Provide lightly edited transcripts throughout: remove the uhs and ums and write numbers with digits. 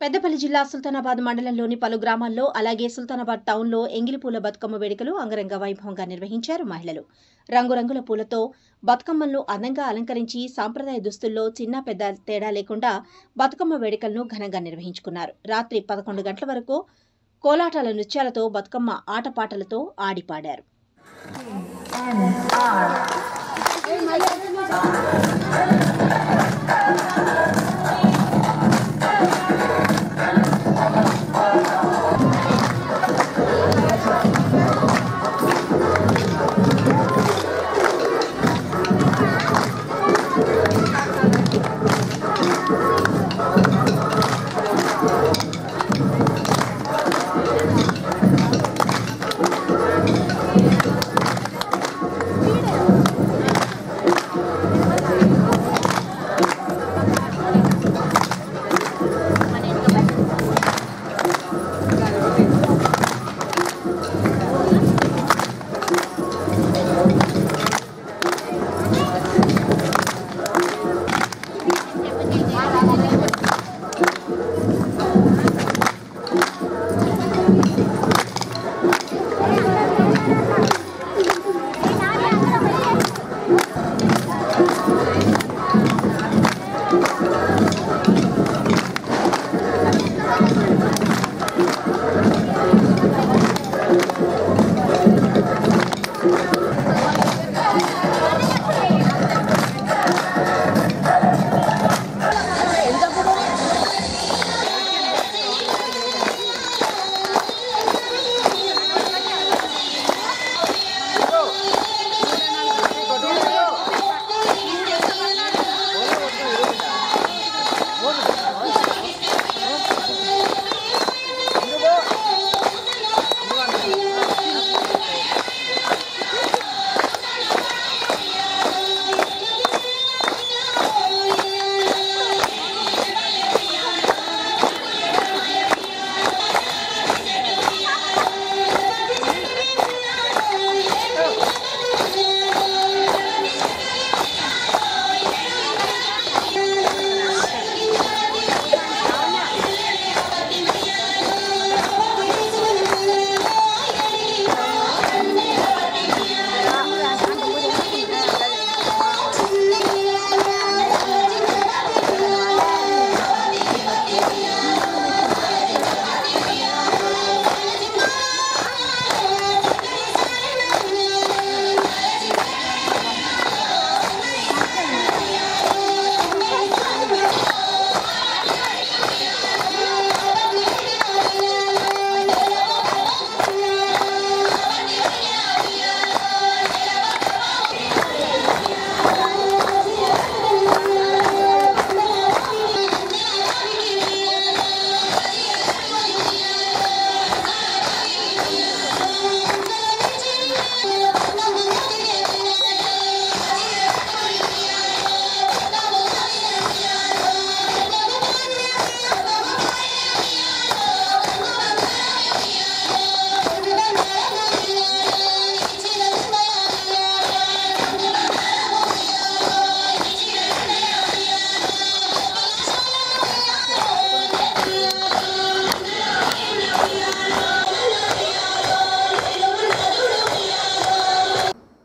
పెద్దపల్లి జిల్లా సుల్తానాబాద్ మండలంలోని పలు గ్రామాల్లో అలాగే సుల్తానాబాద్ టౌన్లో ఎంగిలిపూల బతుకమ్మ వేడుకలు అంగరంగ వైభవంగా నిర్వహించారు మహిళలు. రంగురంగుల పూలతో బతుకమ్మలను అందంగా అలంకరించి సాంప్రదాయ దుస్తుల్లో చిన్న పెద్ద తేడా లేకుండా బతుకమ్మ వేడుకలను ఘనంగా నిర్వహించుకున్నారు. రాత్రి 11 గంటల వరకు కోలాటాల నృత్యాలతో బతుకమ్మ ఆటపాటలతో ఆడిపాడారు.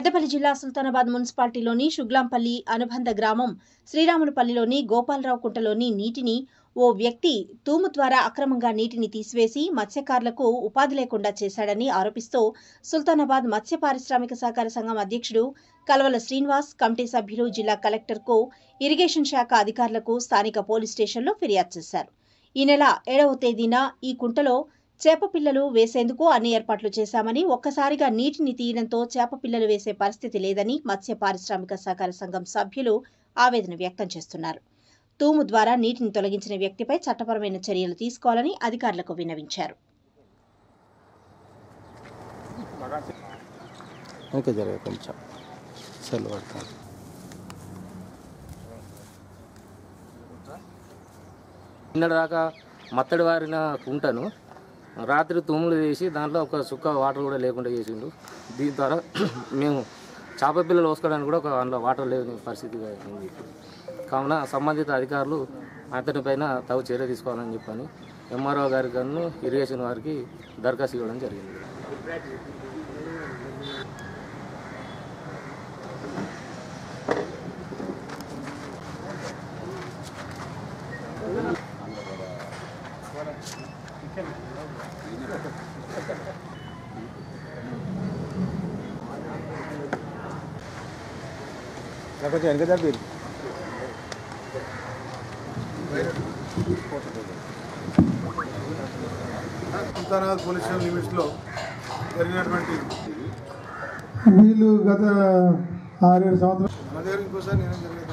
పెద్దపల్లి జిల్లా సుల్తానాబాద్ మున్సిపాలిటీలోని షుగ్లాంపల్లి అనుబంధ గ్రామం శ్రీరాములపల్లిలోని గోపాలరావు కుంటలోని నీటిని ఓ వ్యక్తి తూము ద్వారా అక్రమంగా నీటిని తీసివేసి మత్స్యకారులకు ఉపాధి లేకుండా చేశాడని ఆరోపిస్తూ సుల్తానాబాద్ మత్స్య పారిశ్రామిక సహకార సంఘం అధ్యక్షుడు కల్వల శ్రీనివాస్, కమిటీ సభ్యులు జిల్లా కలెక్టర్కు, ఇరిగేషన్ శాఖ అధికారులకు స్థానిక పోలీస్ స్టేషన్లో ఫిర్యాదు చేశారు. ఈ నెల 7వ తేదీన ఈ కుంటలో చేప పిల్లలు వేసేందుకు అన్ని ఏర్పాట్లు చేశామని, ఒక్కసారిగా నీటిని తీయడంతో చేప పిల్లలు వేసే పరిస్థితి లేదని మత్స్య పారిశ్రామిక సహకార సంఘం సభ్యులు ఆవేదన వ్యక్తం చేస్తున్నారు. తూము ద్వారా నీటిని తొలగించిన వ్యక్తిపై చట్టపరమైన చర్యలు తీసుకోవాలని అధికారులకు విన్నవించారు. నిన్నటిదాకా మత్తడి వారిన కుంటను రాత్రి తుమ్ములు వేసి దాంట్లో ఒక చుక్క వాటర్ కూడా లేకుండా చేసిండు. దీని ద్వారా మేము చేప పిల్లలు వేసుకోవడానికి కూడా అందులో వాటర్ లేని పరిస్థితి ఉంది. కావున సంబంధిత అధికారులు అతనిపైన తగు చర్య తీసుకోవాలని చెప్పని ఎంఆర్ఓ గారికి ఇరిగేషన్ వారికి దరఖాస్తు ఇవ్వడం జరిగింది. కొంచెం వెనక జరిపి సుల్తానాబాద్ పోలీస్ స్టేషన్ లిమిట్స్లో జరిగినటువంటి వీళ్ళు గత 6-7 సంవత్సరాలు మన దగ్గర ఇంకోసారి నేనేం జరిగేది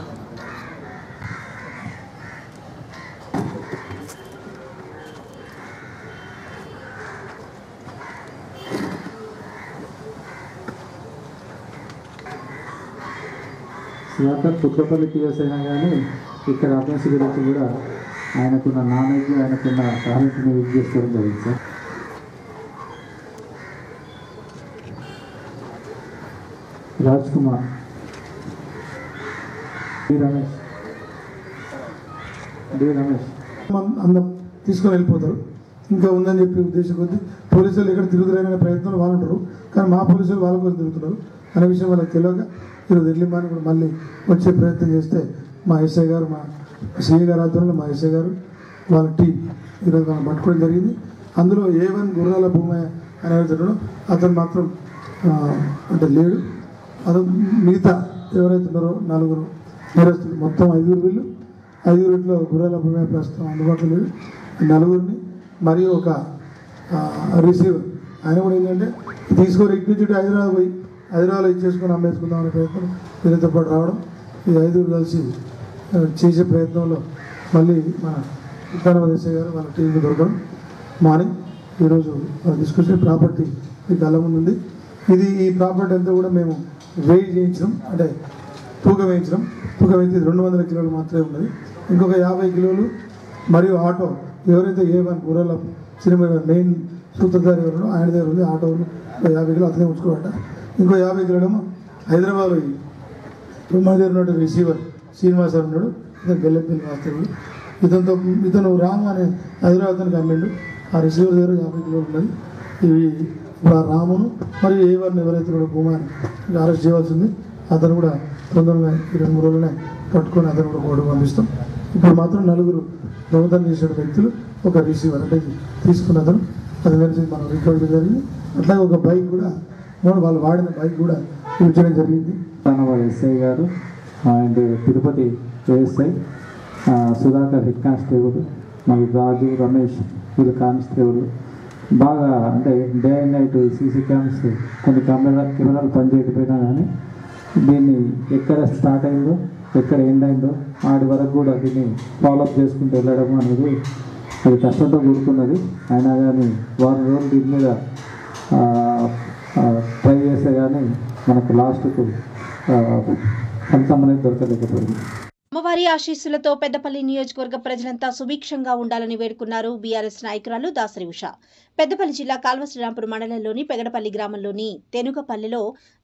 సుధాకర్ పుట్లపల్లి పిఎస్ అయినా కానీ ఇక్కడ అభ్యాస గురించి కూడా ఆయనకున్న నాలెడ్జ్ ఆయనకున్న టాలెంట్ని యూజ్ చేసుకోవడం జరిగింది సార్. రాజ్ కుమార్, డి రమేష్ అందరం తీసుకొని వెళ్ళిపోతారు. ఇంకా ఉందని చెప్పి ఉద్దేశం కొద్దీ పోలీసులు ఇక్కడ తిరుగుతున్న ప్రయత్నాలు వాళ్ళు ఉంటారు, కానీ మా పోలీసులు వాళ్ళ కోసం తిరుగుతున్నారు అనే విషయం వాళ్ళకి తెలియక ఈరోజు ఎర్లీ మార్నింగ్ కూడా మళ్ళీ వచ్చే ప్రయత్నం చేస్తే మా ఎస్ఐ గారు, మా సిఐ గారు ఆధ్వర్యంలో మా ఎస్ఐ గారు వాళ్ళ టీం ఈరోజు మనం పట్టుకోవడం జరిగింది. అందులో A1 గుర్రాల భూమి అనేది అతను మాత్రం అంటే లేడు. అతను మిగతా ఎవరైతే ఉన్నారో 4 నేరస్తులు, మొత్తం 5 వీళ్ళు. 5 గుర్రాల భూమి ప్రస్తుతం అందుబాటులో లేదు. 4 మరియు ఒక రిసీవర్, ఆయన కూడా ఏంటంటే తీసుకొని ఇటు నుంచి హైదరాబాద్ పోయి హైదరాబాద్లో ఇచ్చేసుకొని అమ్మేసుకుందాం అనే ప్రయత్నం వీళ్ళతో పాటు రావడం, ఈ 5 కలిసి చేసే ప్రయత్నంలో మళ్ళీ మన సుల్తానాబాద్ ఎస్ఐ గారు వాళ్ళ టీంకి దొరకడం మార్నింగ్ ఈరోజు తీసుకొచ్చే ప్రాపర్టీ ఈ కళ్ళ ముందు ఉంది. ఈ ప్రాపర్టీ అంతా కూడా మేము వెయిట్ చేయించడం, అంటే తూకం వేయించడం. తూకం వేయించి 200 కిలోలు మాత్రమే ఉన్నది. ఇంకొక 50 కిలోలు మరియు ఆటో ఎవరైతే A1 గుర్రాల సినిమా మెయిన్ సూత్రధారి ఎవరు ఆయన దగ్గర ఉంది. ఆటోలు 50 కిలో అతనే ఉంచుకోవాట. ఇంకో 50 కిలోలేమో హైదరాబాద్లో మన దగ్గర ఉన్నటువంటి రిసీవర్ శ్రీనివాస ఉన్నాడు, ఇతను బెల్లంపల్లి వాస్తవుడు. ఇతను రాము అనే హైదరాబాద్ అతనికి అమ్మిండు. ఆ రిసీవర్ దగ్గర 50 కిలోలు ఉన్నది. ఇవి ఇప్పుడు ఆ రామును మరియు A1 ఎవరైతే కూడా భూమాన్ని అరెస్ట్ చేయవలసింది, అతను కూడా తొందరగా 2-3 రోజులనే పట్టుకొని అతను కూడా కోర్టుకు పంపిస్తాం. ఇప్పుడు మాత్రం 4 దొంగతనం చేసిన వ్యక్తులు, ఒక రిసీవర్ అంటే తీసుకున్న అతను కలిసి మనం రికవరీ జరిగింది. అట్లాగే ఒక బైక్ కూడా, వాళ్ళు వాడిన బైక్ కూడా చూపించడం జరిగింది. ఎస్ఐ గారు and Tirupati ASI, Sudhakar head constable, మళ్ళీ రాజు, రమేష్ వీళ్ళు కానిస్టేబుల్ బాగా అంటే day and night CC cams కొన్ని కెమెరాలు పనిచేయకపోయినా కానీ దీన్ని ఎక్కడ స్టార్ట్ అయిందో ఎక్కడ ఎండ్ అయిందో ఆడి వరకు కూడా దీన్ని ఫాలోఅప్ చేసుకుంటూ వెళ్ళడం అనేది అది కష్టంతో కూడుకున్నది. అయినా కానీ వారం రోజులు దీని మీద ట్రై చేస్తే కానీ మనకు లాస్ట్కు ఫలితం అనేది దొరకలేకపోయింది. అమ్మవారి ఆశీస్సులతో పెద్దపల్లి నియోజకవర్గ ప్రజలంతా సుభిక్షంగా ఉండాలని వేడుకున్నారు బీఆర్ఎస్ నాయకురాలు దాసరి ఉష. పెద్దపల్లి జిల్లా కాల్వశ్రీరాంపూర్ మండలంలోని పెగడపల్లి గ్రామంలోని తెనుగపల్లిలో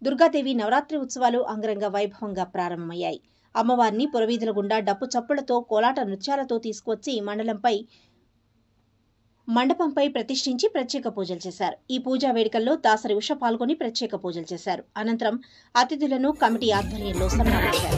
దుర్గాదేవి నవరాత్రి ఉత్సవాలు అంగరంగ వైభవంగా ప్రారంభమయ్యాయి. అమ్మవారిని పురవీధుల గుండా డప్పు చప్పులతో కోలాట నృత్యాలతో తీసుకువచ్చి మండపంపై ప్రతిష్ఠించి ప్రత్యేక పూజలు చేశారు. ఈ పూజా వేడుకల్లో దాసరి ఉష పాల్గొని ప్రత్యేక పూజలు చేశారు. అనంతరం అతిథులను కమిటీ ఆధ్వర్యంలో సన్మానించారు.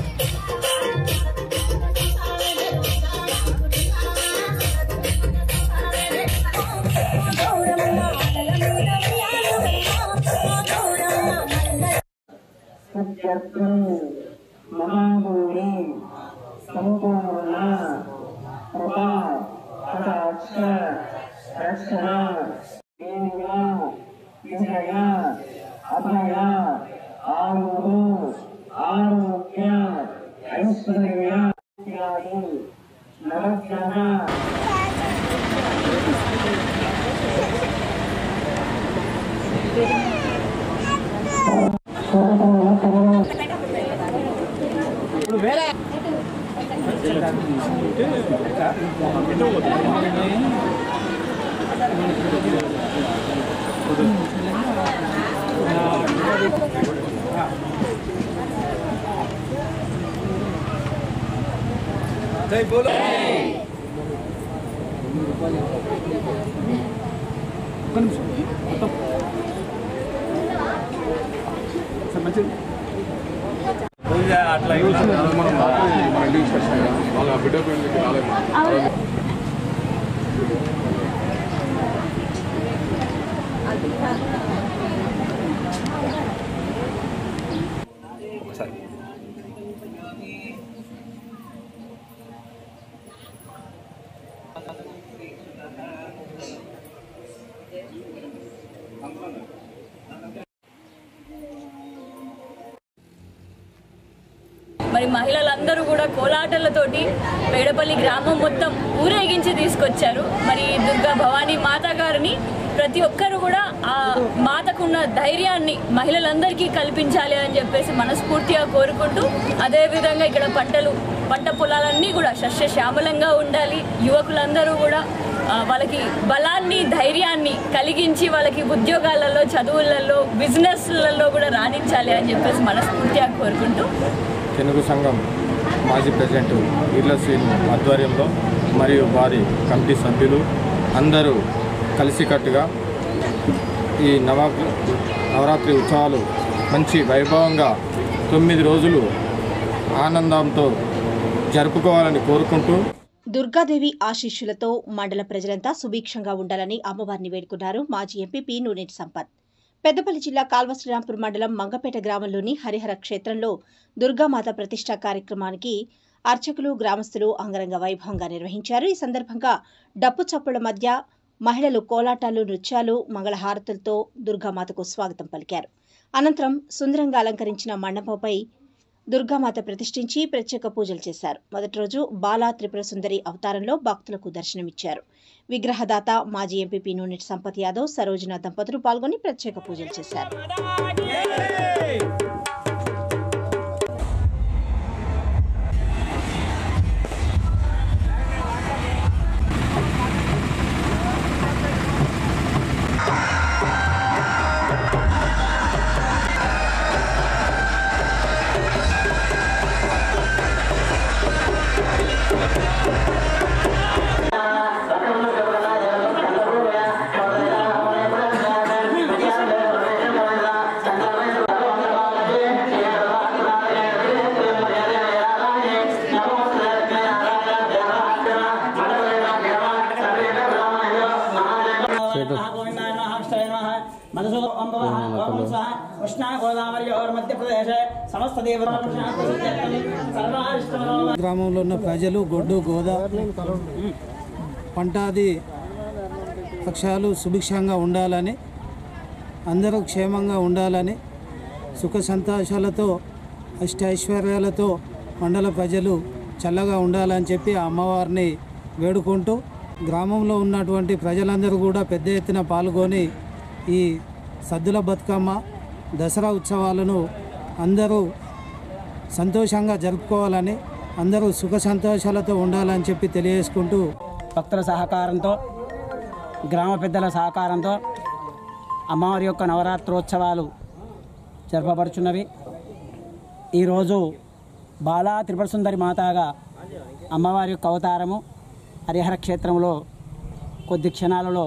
మరి మహిళలందరూ కూడా కోలాటలతోటి పేడపల్లి గ్రామం మొత్తం ఊరేగించి తీసుకొచ్చారు. మరి దుర్గా భవానీ మాత గారిని ప్రతి ఒక్కరు కూడా ఆ మాతకున్న ధైర్యాన్ని మహిళలందరికీ కల్పించాలి అని చెప్పేసి మనస్ఫూర్తిగా కోరుకుంటూ, అదేవిధంగా ఇక్కడ పంట పొలాలన్నీ కూడా సస్యశ్యామలంగా ఉండాలి. యువకులందరూ కూడా వాళ్ళకి బలాన్ని ధైర్యాన్ని కలిగించి వాళ్ళకి ఉద్యోగాలలో, చదువులలో, బిజినెస్లలో కూడా రాణించాలి అని చెప్పేసి మనస్ఫూర్తిగా కోరుకుంటూ, తెనుగు సంఘం మాజీ ప్రెసిడెంట్ ఈర్ల శ్రీను ఆధ్వర్యంలో మరియు వారి కమిటీ సభ్యులు అందరూ కలిసికట్టుగా ఈ నవరాత్రి ఉత్సవాలు మంచి వైభవంగా 9 రోజులు ఆనందంతో జరుపుకోవాలని కోరుకుంటూ, దుర్గాదేవి ఆశీస్సులతో మండల ప్రజలంతా సుభిక్షంగా ఉండాలని అమ్మవారిని వేడుకున్నారు మాజీ ఎంపీపీ నూనెటి సంపత్. పెద్దపల్లి జిల్లా కాల్వశ్రీరాంపూర్ మండలం మంగపేట గ్రామంలోని హరిహర క్షేత్రంలో దుర్గామాత ప్రతిష్ఠా కార్యక్రమానికి అర్చకులు, గ్రామస్తులు అంగరంగ వైభవంగా నిర్వహించారు. ఈ సందర్భంగా డప్పు చప్పుల మధ్య మహిళలు కోలాటాలు, నృత్యాలు, మంగళహారతులతో దుర్గామాతకు స్వాగతం పలికారు. అనంతరం సుందరంగా అలంకరించిన మండపంపై దుర్గామాత ప్రతిష్ఠించి ప్రత్యేక పూజలు చేశారు. మొదటి రోజు బాలా త్రిపుర సుందరి అవతారంలో భక్తులకు దర్శనమిచ్చారు. విగ్రహదాత మాజీ ఎంపీపీ నూనెటి సంపత్ యాదవ్, సరోజన దంపతులు పాల్గొని ప్రత్యేక పూజలు చేశారు. గ్రామంలో ఉన్న ప్రజలు గొడ్డు గోద పంటాది పక్షాలు సుభిక్షంగా ఉండాలని, అందరూ క్షేమంగా ఉండాలని, సుఖ సంతోషాలతో అష్టైశ్వర్యాలతో మండల ప్రజలు చల్లగా ఉండాలని చెప్పి ఆ అమ్మవారిని వేడుకుంటూ, గ్రామంలో ఉన్నటువంటి ప్రజలందరూ కూడా పెద్ద ఎత్తున పాల్గొని ఈ సద్దుల బతుకమ్మ, దసరా ఉత్సవాలను అందరూ సంతోషంగా జరుపుకోవాలని, అందరూ సుఖ సంతోషాలతో ఉండాలని చెప్పి తెలియజేసుకుంటూ, భక్తుల సహకారంతో, గ్రామ పెద్దల సహకారంతో అమ్మవారి యొక్క నవరాత్రోత్సవాలు జరపబడుచున్నవి. ఈరోజు బాలా త్రిపుర సుందరి మాతాగా అమ్మవారి యొక్క అవతారము హరిహర క్షేత్రంలో కొద్ది క్షణాలలో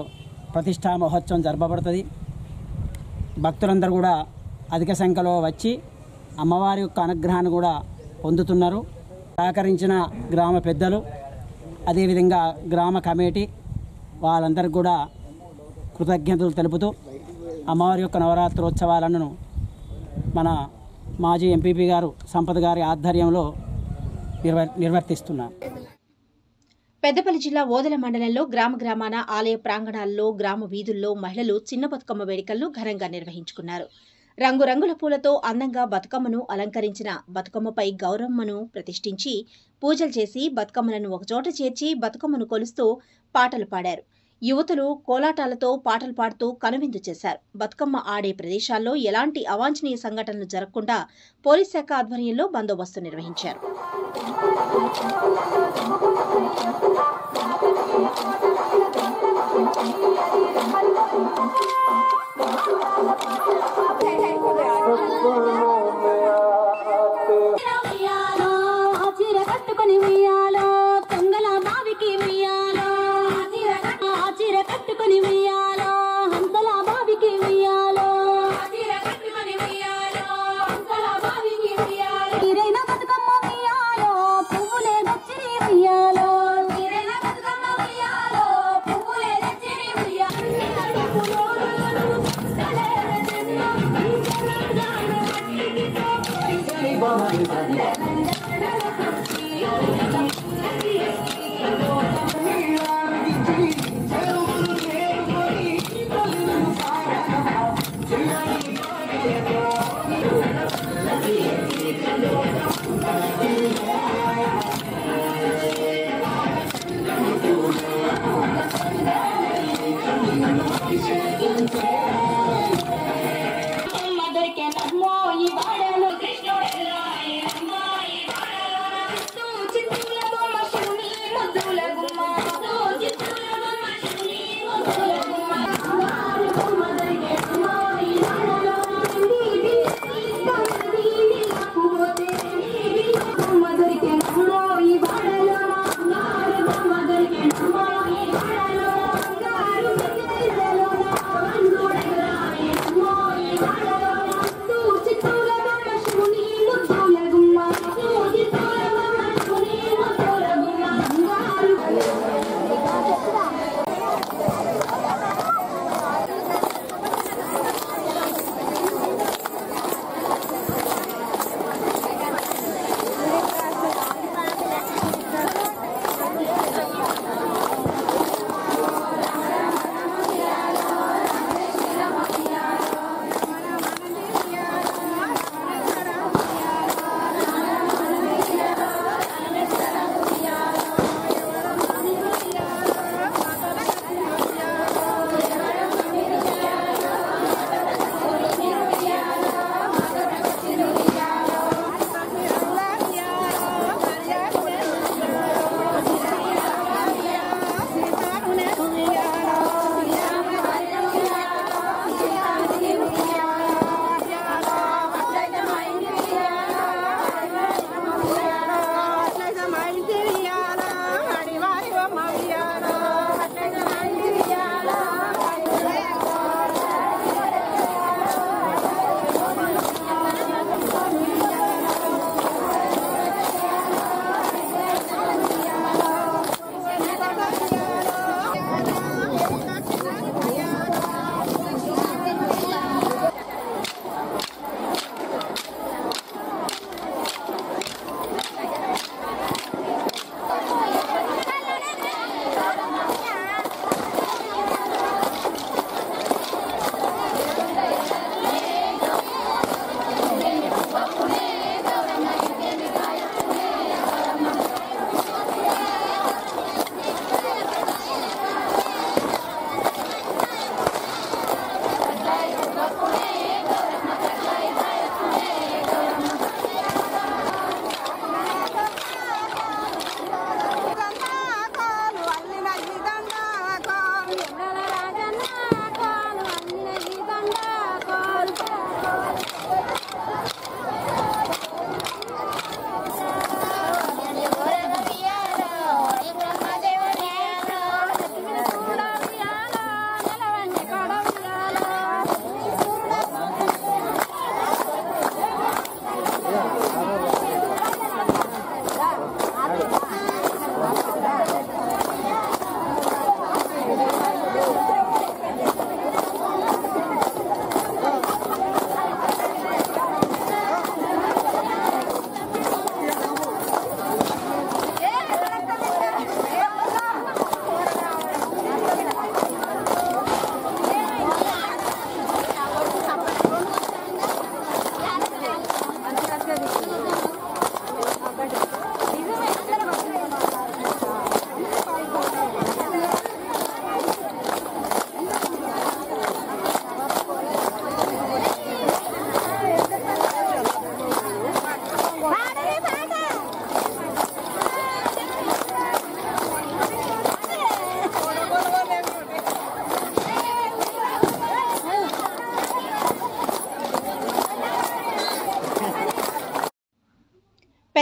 ప్రతిష్టా మహోత్సవం జరపబడుతుంది. భక్తులందరూ కూడా అధిక సంఖ్యలో వచ్చి అమ్మవారి యొక్క అనుగ్రహాన్ని కూడా పొందుతున్నారు. సహకరించిన గ్రామ పెద్దలు, అదేవిధంగా గ్రామ కమిటీ వాళ్ళందరికీ కూడా కృతజ్ఞతలు తెలుపుతూ అమ్మవారి యొక్క నవరాత్రోత్సవాలను మన మాజీ ఎంపీపీ గారు సంపత్ గారి ఆధ్వర్యంలో నిర్వర్తిస్తున్నారు. పెద్దపల్లి జిల్లా ఓదెల మండలంలో గ్రామాన ఆలయ ప్రాంగణాల్లో, గ్రామ వీధుల్లో మహిళలు చిన్న బతుకమ్మ వేడుకలను ఘనంగా నిర్వహించుకున్నారు. రంగురంగుల పూలతో అందంగా బతుకమ్మను అలంకరించిన బతుకమ్మపై గౌరమ్మను ప్రతిష్ఠించి పూజలు చేసి బతుకమ్మలను ఒకచోట చేర్చి బతుకమ్మను కొలుస్తూ పాటలు పాడారు. యువతులు కోలాటాలతో పాటలు పాడుతూ కనువిందు చేశారు. బతుకమ్మ ఆడే ప్రదేశాల్లో ఎలాంటి అవాంఛనీయ సంఘటనలు జరగకుండా పోలీస్ శాఖ ఆధ్వర్యంలో బందోబస్తు నిర్వహించారు. కట్టుకొని ఉయ్యాలో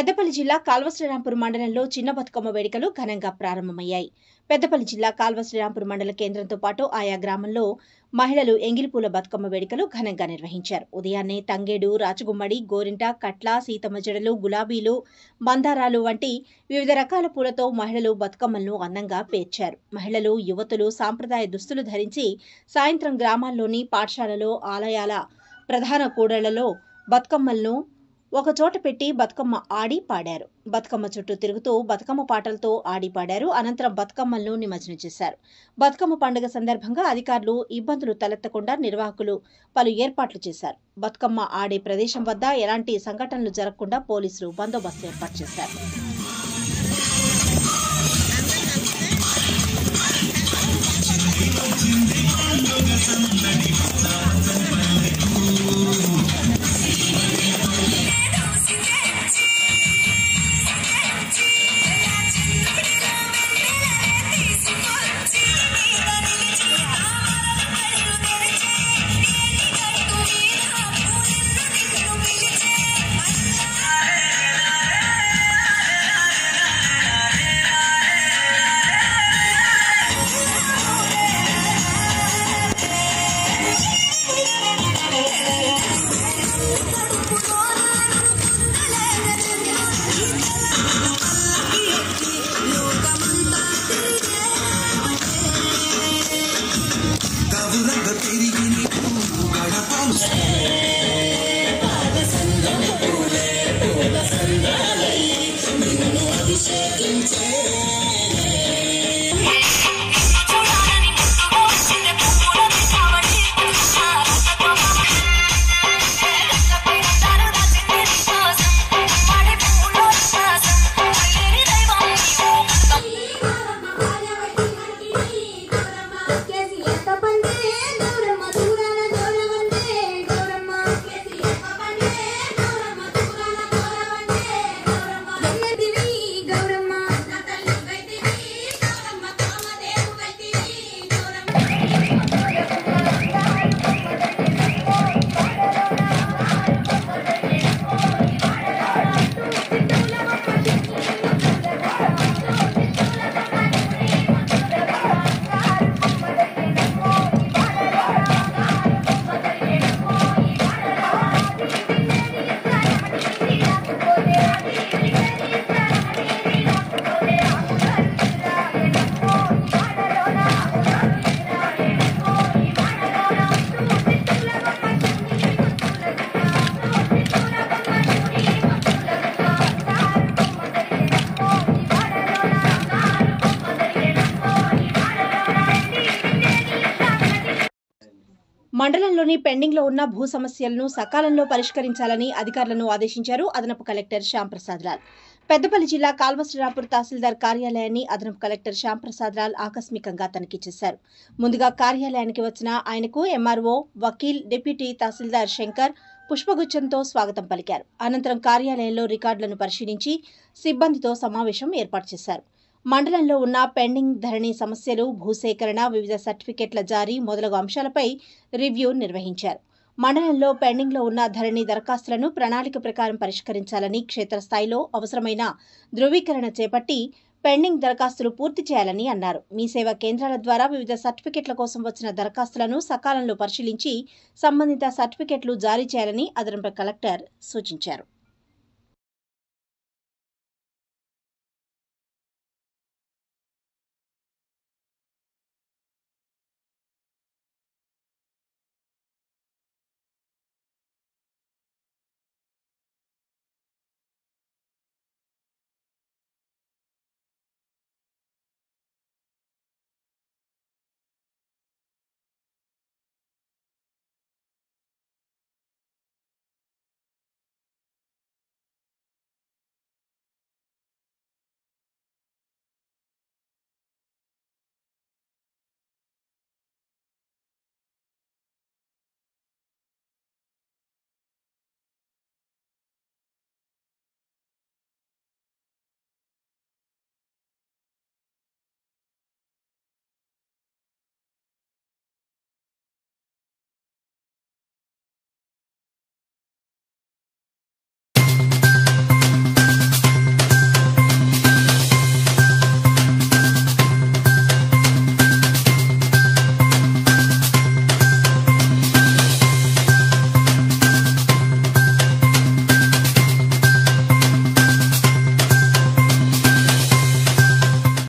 పెద్దపల్లి జిల్లా కాల్వశ్రీరాంపూర్ మండలంలో చిన్న బతుకమ్మ వేడుకలు ఘనంగా ప్రారంభమయ్యాయి. పెద్దపల్లి జిల్లా కాల్వశ్రీరాంపూర్ మండల కేంద్రంతో పాటు ఆయా గ్రామంలో మహిళలు ఎంగిలిపూల బతుకమ్మ వేడుకలు ఘనంగా నిర్వహించారు. ఉదయాన్నే తంగేడు, రాచగుమ్మడి, గోరింట, కట్ల, సీతమ్మ జడలు, గులాబీలు, మందారాలు వంటి వివిధ రకాల పూలతో మహిళలు బతుకమ్మలను అందంగా పేర్చారు. మహిళలు, యువతులు సాంప్రదాయ దుస్తులు ధరించి సాయంత్రం గ్రామాల్లోని పాఠశాలలో, ఆలయాల ప్రధాన కూడళ్లలో బతుకమ్మలను ఒకచోట పెట్టి బతుకమ్మ ఆడి పాడారు. బతుకమ్మ చుట్టూ తిరుగుతూ బతుకమ్మ పాటలతో ఆడి పాడారు. అనంతరం బతుకమ్మలను నిమజ్జనం చేశారు. బతుకమ్మ పండుగ సందర్భంగా అధికారులు ఇబ్బందులు తలెత్తకుండా నిర్వాహకులు పలు ఏర్పాట్లు చేశారు. బతుకమ్మ ఆడే ప్రదేశం వద్ద ఎలాంటి సంఘటనలు జరగకుండా పోలీసులు బందోబస్తు ఏర్పాటు చేశారు. మండలంలోని పెండింగ్ లో ఉన్న భూ సమస్యలను సకాలంలో పరిష్కరించాలని అధికారులను ఆదేశించారు అదనపు కలెక్టర్ శ్యాంప్రసాద్ లాల్. పెద్దపల్లి జిల్లా కాల్వశ్రీరాంపూర్ తహసీల్దార్ కార్యాలయాన్ని అదనపు కలెక్టర్ శ్యాంప్రసాద్ లాల్ ఆకస్మికంగా తనిఖీ చేశారు. ముందుగా కార్యాలయానికి వచ్చిన ఆయనకు ఎంఆర్ఓ, వకీల్, డిప్యూటీ తహసీల్దార్ శంకర్ పుష్పగుచ్చంతో స్వాగతం పలికారు. అనంతరం కార్యాలయంలో రికార్డులను పరిశీలించి సిబ్బందితో సమావేశం ఏర్పాటు చేశారు. మండలంలో ఉన్న పెండింగ్ ధరణి సమస్యలు, భూసేకరణ, వివిధ సర్టిఫికెట్ల జారీ మొదలగు అంశాలపై రివ్యూ నిర్వహించారు. మండలంలో పెండింగ్లో ఉన్న ధరణి దరఖాస్తులను ప్రణాళిక ప్రకారం పరిష్కరించాలని, క్షేత్రస్థాయిలో అవసరమైన ధృవీకరణ చేపట్టి పెండింగ్ దరఖాస్తులు పూర్తి చేయాలని అన్నారు. మీ సేవా కేంద్రాల ద్వారా వివిధ సర్టిఫికెట్ల కోసం వచ్చిన దరఖాస్తులను సకాలంలో పరిశీలించి సంబంధిత సర్టిఫికెట్లు జారీ చేయాలని అదనపు కలెక్టర్ సూచించారు.